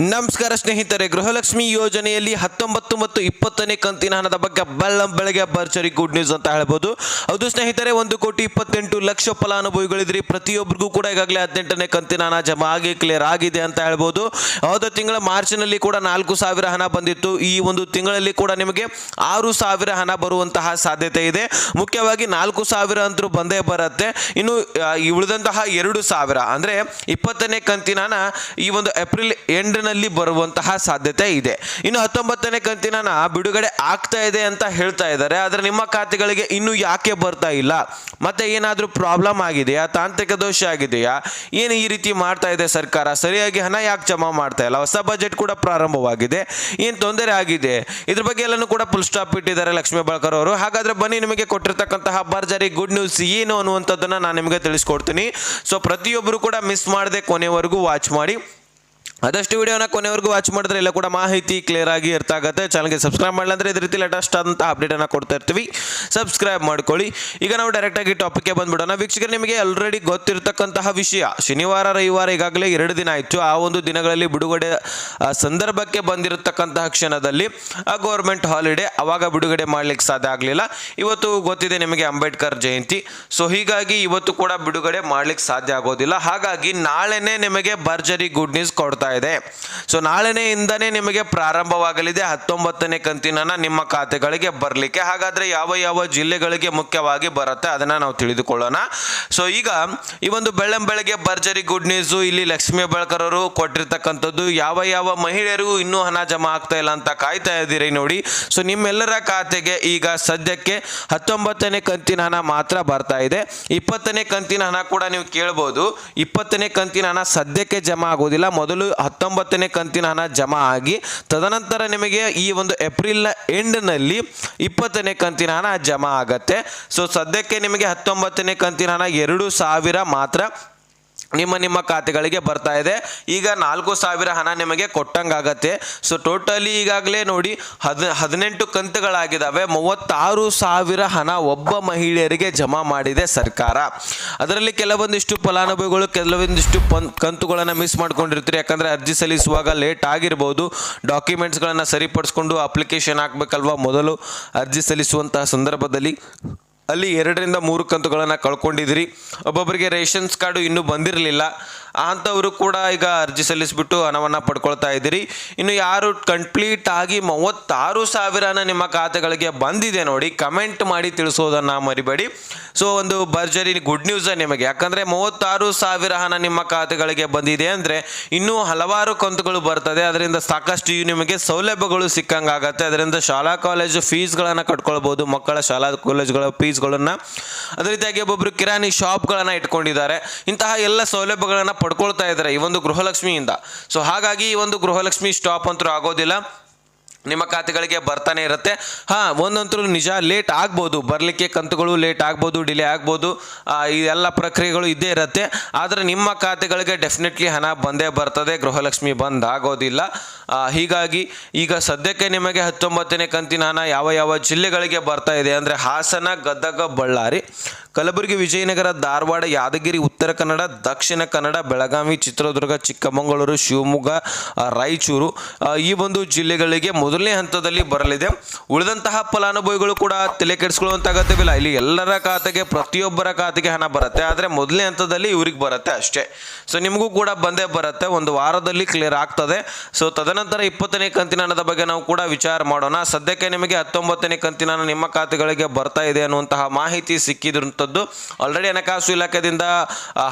ನಮಸ್ಕಾರ ಸ್ನೇಹಿತರೆ, ಗೃಹಲಕ್ಷ್ಮಿ ಯೋಜನೆಯಲ್ಲಿ 19 ಮತ್ತು 20ನೇ ಕಂತಿನ ಹಣದ ಬಗ್ಗೆ ಬೆಳಗ್ಗೆ ಭರ್ಜರಿ ಗುಡ್ ನ್ಯೂಸ್ ಅಂತ ಹೇಳ್ಬೋದು. ಹೌದು ಸ್ನೇಹಿತರೆ, 1,28,00,000 ಫಲಾನುಭವಿಗಳಿದ್ರಿ. ಪ್ರತಿಯೊಬ್ಬರಿಗೂ ಕೂಡ ಈಗಾಗಲೇ 18ನೇ ಕಂತಿನ ಹಣ ಜಮಾ ಆಗಿ ಕ್ಲಿಯರ್ ಆಗಿದೆ ಅಂತ ಹೇಳ್ಬೋದು. ಹೋದ ತಿಂಗಳ ಮಾರ್ಚ್ನಲ್ಲಿ ಕೂಡ 4,000 ಹಣ ಬಂದಿತ್ತು. ಈ ಒಂದು ತಿಂಗಳಲ್ಲಿ ಕೂಡ ನಿಮಗೆ 6,000 ಹಣ ಬರುವಂತಹ ಸಾಧ್ಯತೆ ಇದೆ. ಮುಖ್ಯವಾಗಿ 4,000 ಅಂತೂ ಬಂದೇ ಬರುತ್ತೆ. ಇನ್ನು ಉಳಿದಂತಹ 2,000 ಅಂದರೆ 20ನೇ ಕಂತಿನ ಹಣ ಈ ಒಂದು ಏಪ್ರಿಲ್ ಎಂಡ್ ನಲ್ಲಿ ಬರುವಂತಹ ಸಾಧ್ಯತೆ ಇದೆ. ಇನ್ನು 19ನೇ ಕಂತಿನ ಹಣ ಬಿಡುಗಡೆ ಆಗ್ತಾ ಇದೆ ಅಂತ ಹೇಳ್ತಾ ಇದ್ದಾರೆ. ಆದರೆ ನಿಮ್ಮ ಖಾತೆಗಳಿಗೆ ಇನ್ನೂ ಯಾಕೆ ಬರ್ತಾ ಇಲ್ಲ? ಮತ್ತೆ ಏನಾದರೂ ಪ್ರಾಬ್ಲಮ್ ಆಗಿದೆಯಾ? ತಾಂತ್ರಿಕ ದೋಷ ಆಗಿದೆಯಾ? ಏನು ಈ ರೀತಿ ಮಾಡ್ತಾ ಇದೆ ಸರ್ಕಾರ? ಸರಿಯಾಗಿ ಹಣ ಯಾಕೆ ಜಮಾ ಮಾಡ್ತಾ ಇಲ್ಲ? ಹೊಸ ಬಜೆಟ್ ಕೂಡ ಪ್ರಾರಂಭವಾಗಿದೆ, ಏನು ತೊಂದರೆ ಆಗಿದೆ? ಇದ್ರ ಬಗ್ಗೆ ಎಲ್ಲನೂ ಕೂಡ ಫುಲ್ ಸ್ಟಾಪ್ ಇಟ್ಟಿದ್ದಾರೆ ಲಕ್ಷ್ಮೀ ಹೆಬ್ಬಾಳ್ಕರ್ ಅವರು. ಹಾಗಾದ್ರೆ ಬನ್ನಿ, ನಿಮಗೆ ಕೊಟ್ಟಿರ್ತಕ್ಕಂತಹ ಭರ್ಜರಿ ಗುಡ್ ನ್ಯೂಸ್ ಏನು ಅನ್ನುವಂಥದ್ದನ್ನು ನಾನು ನಿಮಗೆ ತಿಳಿಸ್ಕೊಡ್ತೀನಿ. ಸೊ ಪ್ರತಿಯೊಬ್ಬರು ಕೂಡ ಮಿಸ್ ಮಾಡದೆ ಕೊನೆವರೆಗೂ ವಾಚ್ ಮಾಡಿ. ಆದಷ್ಟು ವಿಡಿಯೋನ ಕೊನೆವರೆಗೂ ವಾಚ್ ಮಾಡಿದ್ರೆ ಎಲ್ಲ ಕೂಡ ಮಾಹಿತಿ ಕ್ಲಿಯರ್ ಆಗಿ ಅರ್ಥ ಆಗುತ್ತೆ. ಚಾನಲ್ಗೆ ಸಬ್ಸ್ಕ್ರೈಬ್ ಮಾಡಲ್ಲ ಅಂದರೆ ಇದೇ ರೀತಿ ಲೇಟೆಸ್ಟ್ ಆದಂತಹ ಅಪ್ಡೇಟನ್ನು ಕೊಡ್ತಾ ಇರ್ತೀವಿ, ಸಬ್ಸ್ಕ್ರೈಬ್ ಮಾಡ್ಕೊಳ್ಳಿ. ಈಗ ನಾವು ಡೈರೆಕ್ಟಾಗಿ ಟಾಪಿಕ್ಗೆ ಬಂದ್ಬಿಡೋಣ. ವೀಕ್ಷಕರು, ನಿಮಗೆ ಆಲ್ರೆಡಿ ಗೊತ್ತಿರತಕ್ಕಂತಹ ವಿಷಯ, ಶನಿವಾರ ರವಿವಾರ ಈಗಾಗಲೇ 2 ದಿನ ಆಯಿತು. ಆ ಒಂದು ದಿನಗಳಲ್ಲಿ ಬಿಡುಗಡೆ ಸಂದರ್ಭಕ್ಕೆ ಬಂದಿರತಕ್ಕಂತಹ ಕ್ಷಣದಲ್ಲಿ ಗೌರ್ಮೆಂಟ್ ಹಾಲಿಡೇ, ಅವಾಗ ಬಿಡುಗಡೆ ಮಾಡಲಿಕ್ಕೆ ಸಾಧ್ಯ ಆಗಲಿಲ್ಲ. ಇವತ್ತು ಗೊತ್ತಿದೆ ನಿಮಗೆ ಅಂಬೇಡ್ಕರ್ ಜಯಂತಿ. ಸೊ ಹೀಗಾಗಿ ಇವತ್ತು ಕೂಡ ಬಿಡುಗಡೆ ಮಾಡಲಿಕ್ಕೆ ಸಾಧ್ಯ ಆಗೋದಿಲ್ಲ. ಹಾಗಾಗಿ ನಾಳೆನೇ ನಿಮಗೆ ಭರ್ಜರಿ ಗುಡ್ ನ್ಯೂಸ್ ಕೊಡ್ತಾ ಇದೆ. ಸೊ ನಾಳೆನೆಯಿಂದನೇ ನಿಮಗೆ ಪ್ರಾರಂಭವಾಗಲಿದೆ 19ನೇ ಕಂತಿನ ನಿಮ್ಮ ಖಾತೆಗಳಿಗೆ ಬರಲಿಕ್ಕೆ. ಹಾಗಾದ್ರೆ ಯಾವ ಯಾವ ಜಿಲ್ಲೆಗಳಿಗೆ ಮುಖ್ಯವಾಗಿ ಬರುತ್ತೆ ಅದನ್ನ ನಾವು ತಿಳಿದುಕೊಳ್ಳೋಣ. ಸೊ ಈಗ ಈ ಒಂದು ಬೆಳಗ್ಗೆ ಭರ್ಜರಿ ಗುಡ್ ನ್ಯೂಸ್ ಇಲ್ಲಿ ಲಕ್ಷ್ಮೀ ಹೆಬ್ಬಾಳ್ಕರ್ ಅವರು ಕೊಟ್ಟಿರ್ತಕ್ಕಂಥದ್ದು. ಯಾವ ಯಾವ ಮಹಿಳೆಯರಿಗೂ ಇನ್ನೂ ಹಣ ಜಮಾ ಆಗ್ತಾ ಇಲ್ಲ ಅಂತ ಕಾಯ್ತಾ ಇದ್ದೀರಿ ನೋಡಿ. ಸೊ ನಿಮ್ಮೆಲ್ಲರ ಖಾತೆಗೆ ಈಗ ಸದ್ಯಕ್ಕೆ 19ನೇ ಕಂತಿನ ಹಣ ಮಾತ್ರ ಬರ್ತಾ ಇದೆ. 20ನೇ ಕಂತಿನ ಹಣ ಕೂಡ ನೀವು ಕೇಳಬಹುದು. 20ನೇ ಕಂತಿನ ಹಣ ಸದ್ಯಕ್ಕೆ ಜಮಾ ಆಗೋದಿಲ್ಲ. ಮೊದಲು 19ನೇ ಕಂತಿನ ಹಣ ಜಮಾ ಆಗಿ ತದನಂತರ ನಿಮಗೆ ಈ ಒಂದು ಏಪ್ರಿಲ್ ಎಂಡ್ ನಲ್ಲಿ 20ನೇ ಕಂತಿನ ಹಣ ಜಮಾ ಆಗತ್ತೆ. ಸೊ ಸದ್ಯಕ್ಕೆ ನಿಮಗೆ 19ನೇ ಕಂತಿನ ಹಣ 2,000 ಮಾತ್ರ ನಿಮ್ಮ ಖಾತೆಗಳಿಗೆ ಬರ್ತಾ ಇದೆ. ಈಗ 4,000 ಹಣ ನಿಮಗೆ ಕೊಟ್ಟಂಗಾಗತ್ತೆ. ಸೊ ಟೋಟಲಿ ಈಗಾಗಲೇ ನೋಡಿ 18 ಕಂತುಗಳಾಗಿದ್ದಾವೆ. 36,000 ಹಣ ಒಬ್ಬ ಮಹಿಳೆಯರಿಗೆ ಜಮಾ ಮಾಡಿದೆ ಸರ್ಕಾರ. ಅದರಲ್ಲಿ ಕೆಲವೊಂದಿಷ್ಟು ಫಲಾನುಭವಿಗಳು ಕೆಲವೊಂದಿಷ್ಟು ಕಂತುಗಳನ್ನು ಮಿಸ್ ಮಾಡ್ಕೊಂಡಿರ್ತೀರಿ. ಯಾಕಂದರೆ ಅರ್ಜಿ ಸಲ್ಲಿಸುವಾಗ ಲೇಟ್ ಆಗಿರ್ಬೋದು. ಡಾಕ್ಯುಮೆಂಟ್ಸ್ಗಳನ್ನು ಸರಿಪಡಿಸ್ಕೊಂಡು ಅಪ್ಲಿಕೇಶನ್ ಹಾಕಬೇಕಲ್ವ ಮೊದಲು ಅರ್ಜಿ ಸಲ್ಲಿಸುವಂತಹ ಸಂದರ್ಭದಲ್ಲಿ ಅಲ್ಲಿ 2 ರಿಂದ 3 ಕಂತುಗಳನ್ನು ಕಳ್ಕೊಂಡಿದ್ದೀರಿ. ಒಬ್ಬೊಬ್ಬರಿಗೆ ರೇಷನ್ಸ್ ಕಾರ್ಡು ಇನ್ನೂ ಬಂದಿರಲಿಲ್ಲ. ಅಂಥವರು ಕೂಡ ಈಗ ಅರ್ಜಿ ಸಲ್ಲಿಸಿಬಿಟ್ಟು ಹಣವನ್ನು ಪಡ್ಕೊಳ್ತಾ ಇದ್ದೀರಿ. ಇನ್ನು ಯಾರು ಕಂಪ್ಲೀಟ್ ಆಗಿ 36,000 ನಿಮ್ಮ ಖಾತೆಗಳಿಗೆ ಬಂದಿದೆ ನೋಡಿ, ಕಮೆಂಟ್ ಮಾಡಿ ತಿಳಿಸೋದನ್ನು ಮರಿಬೇಡಿ. ಸೊ ಒಂದು ಭರ್ಜರಿ ಗುಡ್ ನ್ಯೂಸ್ ನಿಮಗೆ. ಯಾಕಂದರೆ 36,000 ಹಣ ನಿಮ್ಮ ಖಾತೆಗಳಿಗೆ ಬಂದಿದೆ ಅಂದರೆ ಇನ್ನೂ ಹಲವಾರು ಕಂತುಗಳು ಬರ್ತದೆ. ಅದರಿಂದ ಸಾಕಷ್ಟು ನಿಮಗೆ ಸೌಲಭ್ಯಗಳು ಸಿಕ್ಕಂಗಾಗತ್ತೆ. ಅದರಿಂದ ಶಾಲಾ ಕಾಲೇಜು ಫೀಸ್ಗಳನ್ನು ಕಟ್ಕೊಳ್ಬೋದು, ಮಕ್ಕಳ ಶಾಲಾ ಕಾಲೇಜುಗಳ ಫೀಸ್ಗಳನ್ನು. ಅದೇ ರೀತಿಯಾಗಿ ಒಬ್ಬೊಬ್ಬರು ಕಿರಾಣಿ ಶಾಪ್ಗಳನ್ನು ಇಟ್ಕೊಂಡಿದ್ದಾರೆ. ಇಂತಹ ಎಲ್ಲ ಸೌಲಭ್ಯಗಳನ್ನು ಪಡ್ಕೊಳ್ತಾ ಇದ್ದಾರೆ ಈ ಒಂದು ಗೃಹಲಕ್ಷ್ಮಿಯಿಂದ. ಸೊ ಹಾಗಾಗಿ ಈ ಒಂದು ಗೃಹಲಕ್ಷ್ಮಿ ಸ್ಟಾಪ್ ಅಂತೂ ಆಗೋದಿಲ್ಲ, ನಿಮ್ಮ ಖಾತೆಗಳಿಗೆ ಬರ್ತಾನೆ ಇರುತ್ತೆ. ಒಂದಂತರೂ ನಿಜ, ಲೇಟ್ ಆಗ್ಬೋದು, ಬರಲಿಕ್ಕೆ ಕಂತುಗಳು ಲೇಟ್ ಆಗ್ಬೋದು, ಡಿಲೇ ಆಗ್ಬೋದು, ಈ ಎಲ್ಲ ಪ್ರಕ್ರಿಯೆಗಳು ಇದ್ದೇ ಇರುತ್ತೆ. ಆದರೆ ನಿಮ್ಮ ಖಾತೆಗಳಿಗೆ ಡೆಫಿನೆಟ್ಲಿ ಹಣ ಬಂದೇ ಬರ್ತದೆ, ಗೃಹಲಕ್ಷ್ಮಿ ಬಂದ್ ಆಗೋದಿಲ್ಲ. ಹೀಗಾಗಿ ಈಗ ಸದ್ಯಕ್ಕೆ ನಿಮಗೆ 19ನೇ ಕಂತಿನ ಹಣ ಯಾವ ಯಾವ ಜಿಲ್ಲೆಗಳಿಗೆ ಬರ್ತಾ ಇದೆ ಅಂದರೆ ಹಾಸನ, ಗದಗ, ಬಳ್ಳಾರಿ, ಕಲಬುರಗಿ, ವಿಜಯನಗರ, ಧಾರವಾಡ, ಯಾದಗಿರಿ, ಉತ್ತರ ಕನ್ನಡ, ದಕ್ಷಿಣ ಕನ್ನಡ, ಬೆಳಗಾವಿ, ಚಿತ್ರದುರ್ಗ, ಚಿಕ್ಕಮಗಳೂರು, ಶಿವಮೊಗ್ಗ, ರಾಯಚೂರು, ಈ ಒಂದು ಜಿಲ್ಲೆಗಳಿಗೆ ಮೊದಲನೇ ಹಂತದಲ್ಲಿ ಬರಲಿದೆ. ಉಳಿದಂತಹ ಫಲಾನುಭವಿಗಳು ಕೂಡ ತಲೆ ಕೆಡಿಸ್ಕೊಳ್ಳುವಂಥ ಅಗತ್ಯವಿಲ್ಲ. ಇಲ್ಲಿ ಎಲ್ಲರ ಖಾತೆಗೆ, ಪ್ರತಿಯೊಬ್ಬರ ಖಾತೆಗೆ ಹಣ ಬರುತ್ತೆ. ಆದರೆ ಮೊದಲನೇ ಹಂತದಲ್ಲಿ ಇವ್ರಿಗೆ ಬರುತ್ತೆ ಅಷ್ಟೇ. ಸೊ ನಿಮಗೂ ಕೂಡ ಬಂದೇ ಬರುತ್ತೆ, ಒಂದು ವಾರದಲ್ಲಿ ಕ್ಲಿಯರ್ ಆಗ್ತದೆ. ಸೊ ತದನಂತರ 20ನೇ ಕಂತಿನ ಹಣದ ಬಗ್ಗೆ ನಾವು ಕೂಡ ವಿಚಾರ ಮಾಡೋಣ. ಸದ್ಯಕ್ಕೆ ನಿಮಗೆ 19ನೇ ಕಂತಿನ ಹಣ ನಿಮ್ಮ ಖಾತೆಗಳಿಗೆ ಬರ್ತಾ ಇದೆ ಅನ್ನುವಂತಹ ಮಾಹಿತಿ ಸಿಕ್ಕಿದ್ರಂಥದ್ದು. ಆಲ್ರೆಡಿ ಹಣಕಾಸು ಇಲಾಖೆಯಿಂದ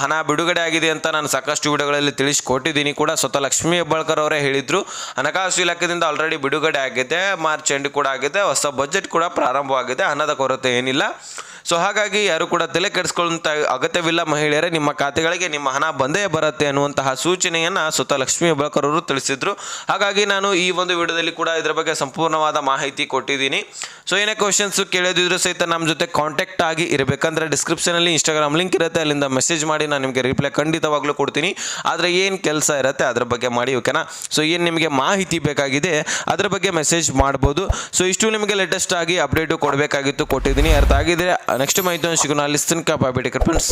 ಹಣ ಬಿಡುಗಡೆ ಆಗಿದೆ ಅಂತ ನಾನು ಸಾಕಷ್ಟು ವಿಡಿಯೋಗಳಲ್ಲಿ ತಿಳಿಸಿಕೊಟ್ಟಿದ್ದೀನಿ ಕೂಡ. ಸ್ವತಃ ಲಕ್ಷ್ಮೀ ಹೆಬ್ಬಾಳ್ಕರ್ ಅವರೇ ಹೇಳಿದ್ರು, ಹಣಕಾಸು ಇಲಾಖೆಯಿಂದ ಆಲ್ರೆಡಿ ಬಿಡುಗಡೆ ಆಗಿದೆ, ಮಾರ್ಚ್ ಎಂಡ್ ಕೂಡ ಆಗಿದೆ, ಹೊಸ ಬಜೆಟ್ ಕೂಡ ಪ್ರಾರಂಭವಾಗಿದೆ, ಹಣದ ಕೊರತೆ ಏನಿಲ್ಲ. ಸೊ ಹಾಗಾಗಿ ಯಾರು ಕೂಡ ತಲೆ ಕೆಡಿಸ್ಕೊಳ್ಳುವಂಥ ಅಗತ್ಯವಿಲ್ಲ. ಮಹಿಳೆಯರೇ, ನಿಮ್ಮ ಖಾತೆಗಳಿಗೆ ನಿಮ್ಮ ಹಣ ಬಂದೇ ಬರುತ್ತೆ ಅನ್ನುವಂತಹ ಸೂಚನೆಯನ್ನು ಸ್ವತಃ ಲಕ್ಷ್ಮೀ ಹೆಬ್ಬಾಳ್ಕರ್ ಅವರು ತಿಳಿಸಿದ್ರು. ಹಾಗಾಗಿ ನಾನು ಈ ಒಂದು ವಿಡಿಯೋದಲ್ಲಿ ಕೂಡ ಇದರ ಬಗ್ಗೆ ಸಂಪೂರ್ಣವಾದ ಮಾಹಿತಿ ಕೊಟ್ಟಿದ್ದೀನಿ. ಸೊ ಏನೇ ಕ್ವಶನ್ಸ್ ಕೇಳೋದಿದ್ರು ಸಹಿತ ನಮ್ಮ ಜೊತೆ ಕಾಂಟ್ಯಾಕ್ಟ್ ಆಗಿ ಇರಬೇಕಂದ್ರೆ ಡಿಸ್ಕ್ರಿಪ್ಷನಲ್ಲಿ ಇನ್ಸ್ಟಾಗ್ರಾಮ್ ಲಿಂಕ್ ಇರುತ್ತೆ, ಅಲ್ಲಿಂದ ಮೆಸೇಜ್ ಮಾಡಿ ನಾನು ನಿಮಗೆ ರಿಪ್ಲೈ ಖಂಡಿತವಾಗ್ಲೂ ಕೊಡ್ತೀನಿ. ಆದರೆ ಏನು ಕೆಲಸ ಇರುತ್ತೆ ಅದರ ಬಗ್ಗೆ ಮಾಡಿ, ಓಕೆನಾ? ಸೊ ಏನು ನಿಮಗೆ ಮಾಹಿತಿ ಬೇಕಾಗಿದೆ ಅದರ ಬಗ್ಗೆ ಮೆಸೇಜ್ ಮಾಡ್ಬೋದು. ಸೊ ಇಷ್ಟು ನಿಮಗೆ ಲೇಟೆಸ್ಟ್ ಆಗಿ ಅಪ್ಡೇಟು ಕೊಡಬೇಕಾಗಿತ್ತು, ಕೊಟ್ಟಿದ್ದೀನಿ. ಅರ್ಥ ಆಗಿದ್ರೆ ನೆಕ್ಸ್ಟ್ ಮಾಹಿತಿ ಸಿಗೋಣ. ಲಿಸ್ಟನ್ ಕಾಪಾಬಿಡಿ ಫ್ರೆಂಡ್ಸ್.